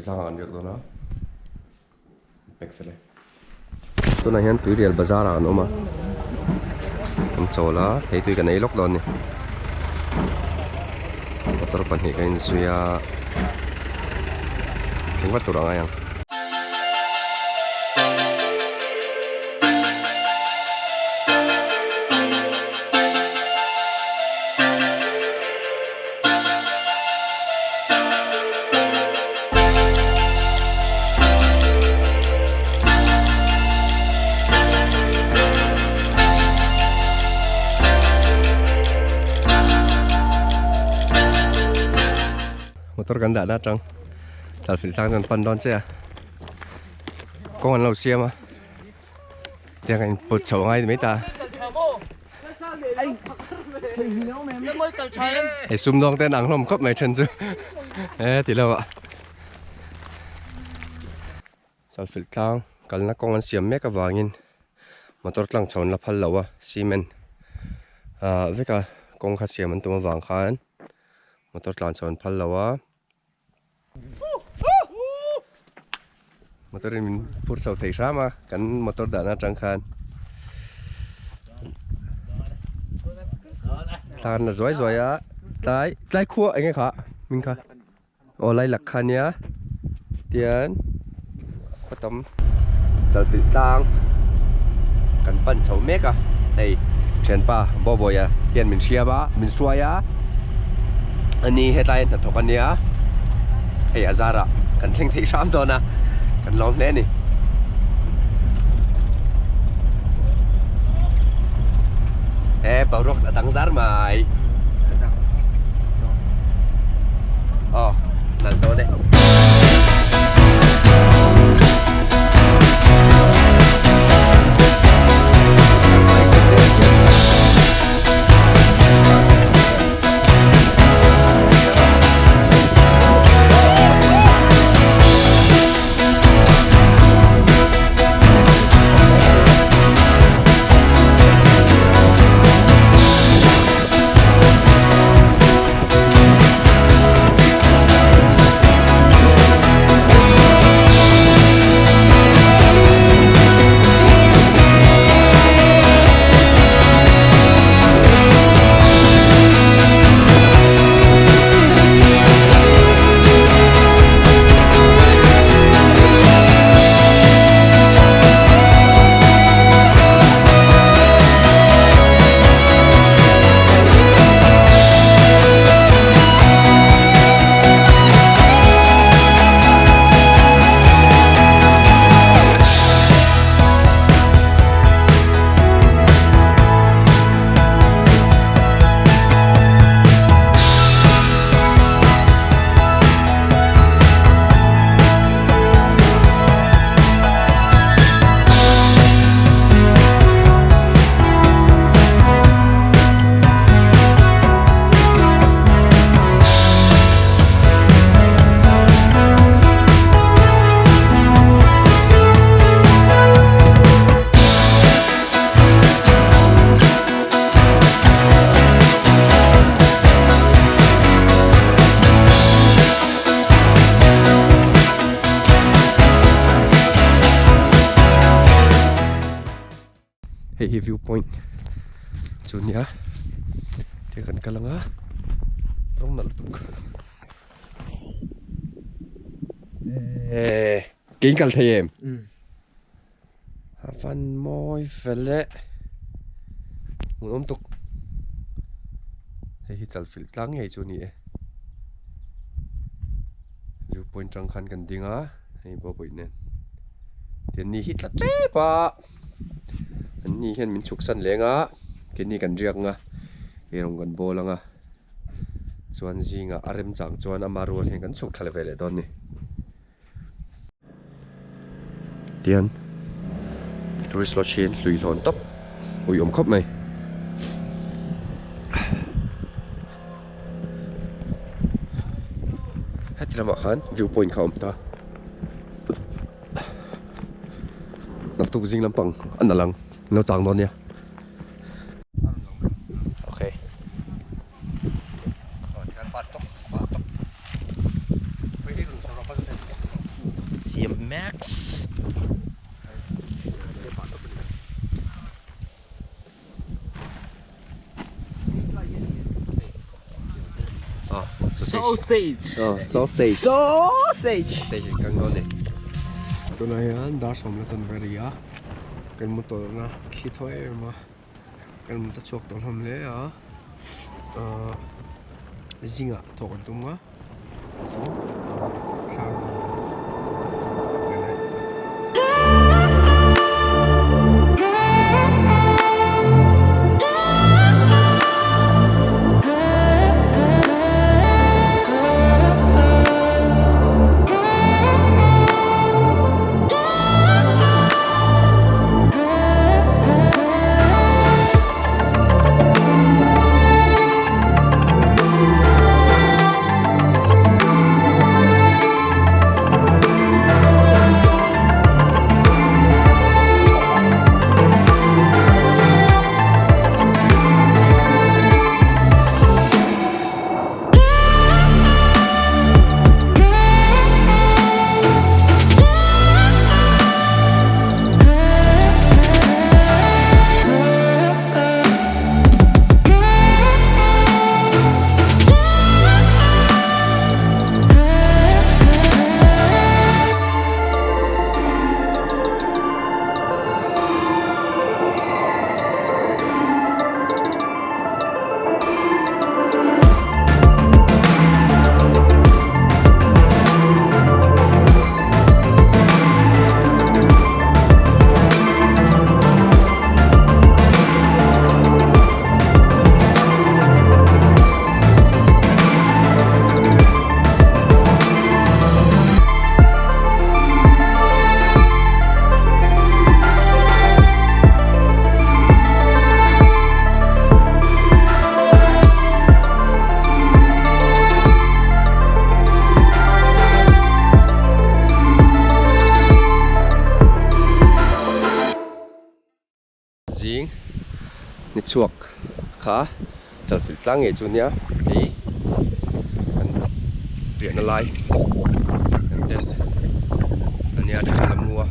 Tlang an riak do na bek fele tuna hian tuirial bazar an oma an chola thei tui kan ei lok don ni motor pahnih kan zuia thingwa turanga yang motor kan dah datang Chalfilh Tlang kan pandon saya con ăn lâu xe mà tiếng anh bột chậu ngay mấy ta để xung đông tên ăn lom khóc mày chân chứ thì lâu ạ Chalfilh Tlang cần là con ăn xiêm mấy cái vàng motor Tlang chậu là phal lâu à cement với cả con khát xiêm mình tụi vàng khan motor Tlang chậu phal lâu à motor mình phun sầu thấy sao mà cắn motor đã trắng khan khan là rồi á trái khua anh ấy khá mình khá ở lại lạc khan nhá tiền có tấm Chalfilh Tlang cắn bắn sầu mét à đây trên pa bò bò ya hiện mình xia ba mình xoay á anh ấy headline là thọc anh nhá hay à ra rồi cắn thình thấy sao rồi nè cần lom nè nè bảo rốt đã tăng giá mày lần đó đấy hey viewpoint Junia dia kan kalanga rong nak lutuk kính cẩn thầy em văn môi vele muốn ôm tục hey Chalfilh Tlang ngay Junia viewpoint trăng khăn cần tiếng á hey bao bụi nè tiền ni hít là chế ba anh ni hiện mình chụp sân lẽ ngã cái ni cần riêng ngã cái rong cần bò lăng ngã chuan gì ngã arem chẳng chuan amaru hiện cần chụp khai về lại đón nè tiền tourist lodge lùi lon tóc ui khóc mày hết là mặc hắn viewpoint không ta nạp tục riêng làm bằng ăn là lăng nó chẳng đó nha ok rồi thì ăn bắt tóc với cái đường sau đó bắt đầu Sausage. Sausage. Sausage. Kang đó này. Tụi này ăn đã xong là chân về à. Cái một tổ na khi thôi mà cái một chuột tổ hôm lễ à. Zing à, thôi còn tung á. Sao? Zing ni chuak kha Chalfilh Tlang nge chu nia hi kan rian alai kan ten ania thang lam mua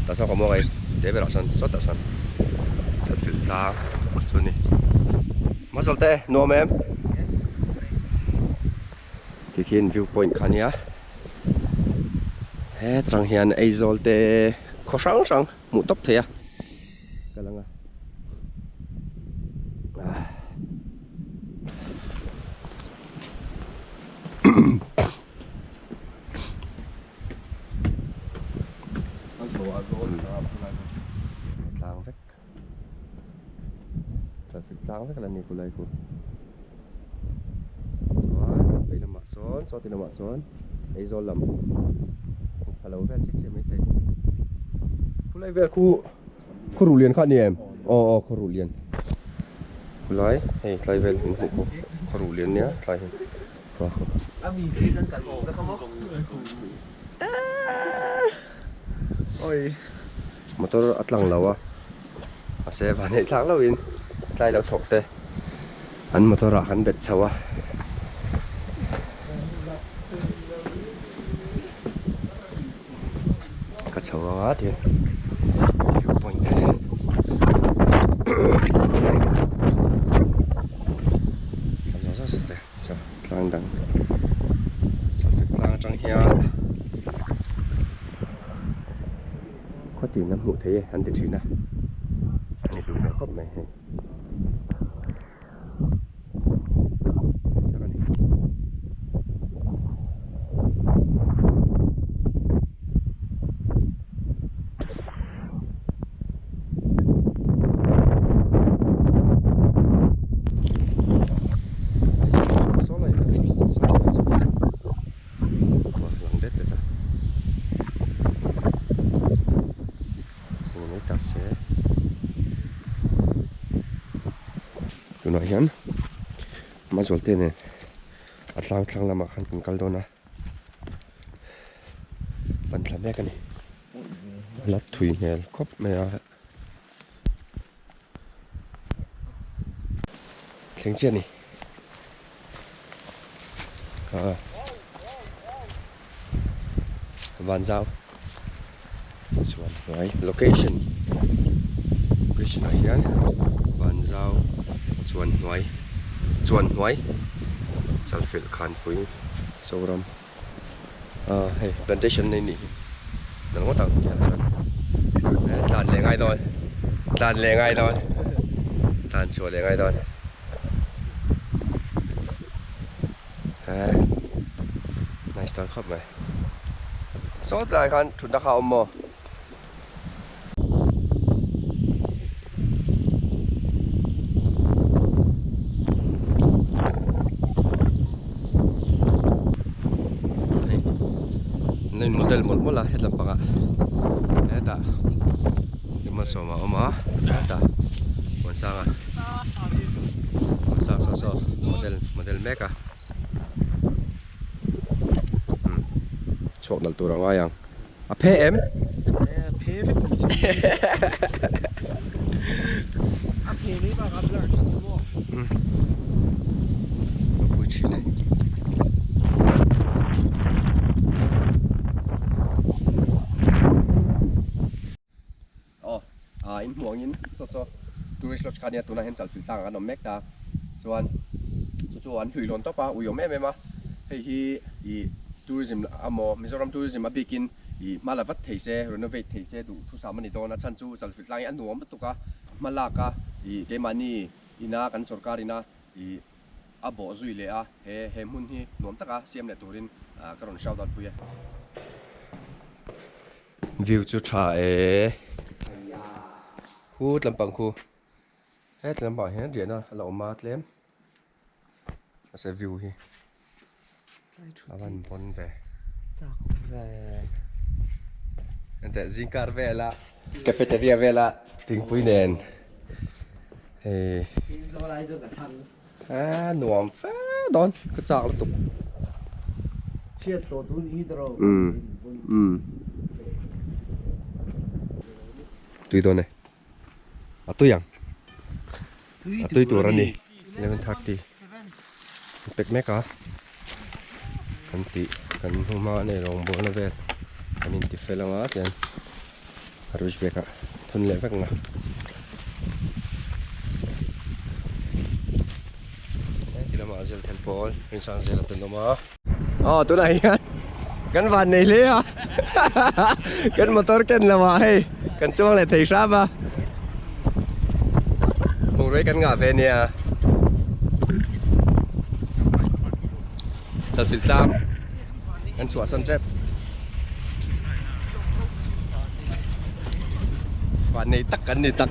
ta so ko mo ai de be san so ta san Chalfilh Tlang chu ni ma solte no mem kikin viewpoint khania he trang hian Aizawl te kho sang mu top thea kalanga Tlang vek là ni kulai ku Soan bây giờ mặc son so thì mặc son Aizawl lam hello vel chik che mai te kulai vel ku rủ liền khác ni em khu rủ liền kulai hey klai vel hin khu rủ liền nhá klai hin oi motor atlang lawa ase van nei thlang lawin tlai lo thok te an motor a han bet chawa ka chawa ti point kan zo sa te so tlang dang Chalfilh Tlang chang hian có tiền năm hữu thế anh tự chịu nè anh đủ nó khóc mày tụi nó hiến mà rồi tiền này atlang thlang làm ăn cùng caldo na bắn làm mẹ cái này lát thủy nhẹ cốp mẹ tiếng chiên này Vanzau this one right location này hiến Vanzau chuan huai Chalfilh Khanpui Mizoram hey plantation này nè nó có tầng đàn lẻ ngay thôi đàn lẻ ngay thôi đàn chùa lẻ ngay thôi nice start khắp mày số lại kan chúng ta khao mò nên model một là hết làm bằng ạ hết ta nhưng mà số mà hết ta còn sang à còn sang so model mega chọn được tụi nó ngay à phe em phe đấy mà gặp lại bụi chi này in muang in so tourist lodge kan ya tuna hen Chalfilh Tlang an mek ta chuan hui lon to pa uyom em ma hei hi tourism amo Mizoram tourism a bikin I malavat theise renovate theise du thu samani dona chanchu Chalfilh Tlang an nuam tuka malaka I ke mani ina kan sarkarina I abo zui le a he mun hi nuam taka siam le turin karon shout out puya view chu tha khu lampang khu hết lampang hết điện à lẩu mát lắm sẽ view hi avan bon về ente zincar về là cafeteria về là tiếng pui nền hey nuam phá đón cái chạc là tục tùy đồ này tôi yang tôi tuổi ra nè 11:30 big mac à kan ti kan huma ne rong bo na ve kan in ti felanga ten harus beka thun le vek nga ti lama zel temple insan zel ten ma tôi này kan van này le à kan motor ken lama hey kan chuang le thei sa ba mong roi kan nga ve nia Chalfilh Tlang kan suah sunset van này tắc kan này tắc